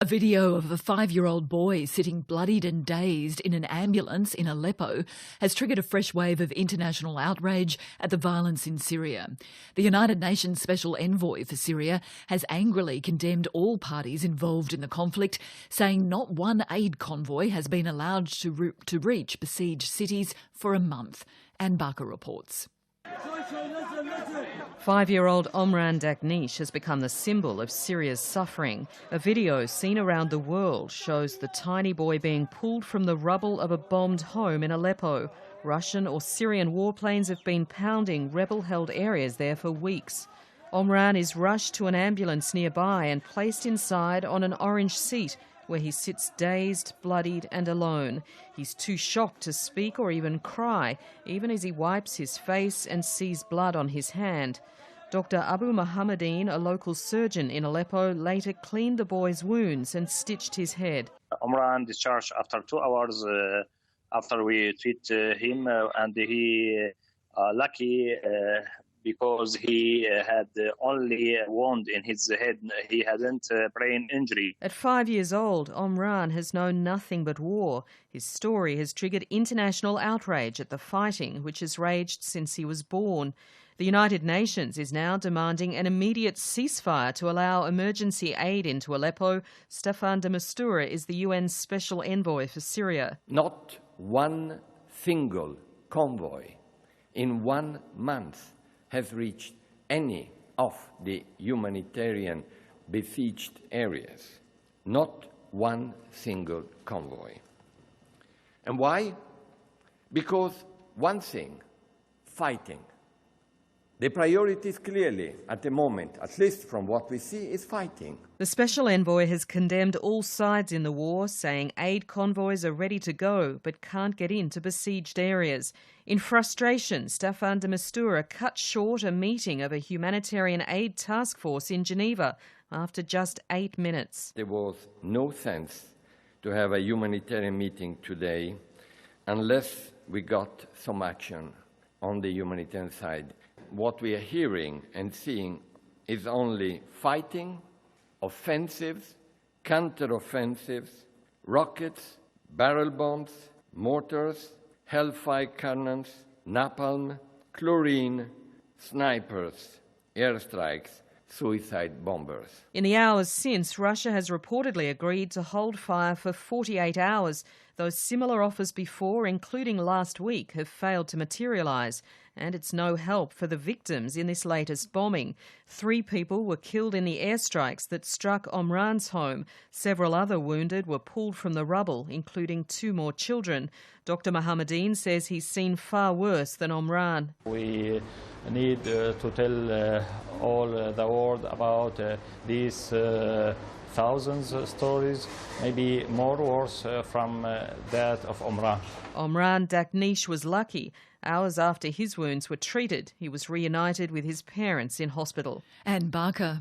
A video of a 5-year-old boy sitting bloodied and dazed in an ambulance in Aleppo has triggered a fresh wave of international outrage at the violence in Syria. The United Nations Special Envoy for Syria has angrily condemned all parties involved in the conflict, saying not one aid convoy has been allowed to reach besieged cities for a month. Anne Barker reports. 5-year-old Omran Dagnish has become the symbol of Syria's suffering. A video seen around the world shows the tiny boy being pulled from the rubble of a bombed home in Aleppo. Russian or Syrian warplanes have been pounding rebel-held areas there for weeks. Omran is rushed to an ambulance nearby and placed inside on an orange seat, where he sits dazed, bloodied and alone. He's too shocked to speak or even cry, even as he wipes his face and sees blood on his hand. Dr Abu Mohammadin, a local surgeon in Aleppo, later cleaned the boy's wounds and stitched his head. Omran discharged after 2 hours after we treat him, and he lucky because he had only a wound in his head. He hadn't brain injury. At 5 years old, Omran has known nothing but war. His story has triggered international outrage at the fighting, which has raged since he was born. The United Nations is now demanding an immediate ceasefire to allow emergency aid into Aleppo. Staffan de Mistura is the UN's Special Envoy for Syria. Not one single convoy in 1 month has reached any of the humanitarian besieged areas. Not one single convoy. And why? Because one thing, fighting. The priority is clearly, at the moment, at least from what we see, is fighting. The Special Envoy has condemned all sides in the war, saying aid convoys are ready to go but can't get into besieged areas. In frustration, Staffan de Mistura cut short a meeting of a humanitarian aid task force in Geneva after just 8 minutes. There was no sense to have a humanitarian meeting today unless we got some action on the humanitarian side. What we are hearing and seeing is only fighting, offensives, counter-offensives, rockets, barrel bombs, mortars, hellfire cannons, napalm, chlorine, snipers, airstrikes, suicide bombers. In the hours since, Russia has reportedly agreed to hold fire for 48 hours, though similar offers before, including last week, have failed to materialise. And it's no help for the victims in this latest bombing. 3 people were killed in the airstrikes that struck Omran's home. Several other wounded were pulled from the rubble, including 2 more children. Dr Mohammadin says he's seen far worse than Omran. We need to tell all the world about these thousands of stories, maybe more worse from that of Omran. Omran Dagnish was lucky. Hours after his wounds were treated, he was reunited with his parents in hospital. Anne Barker.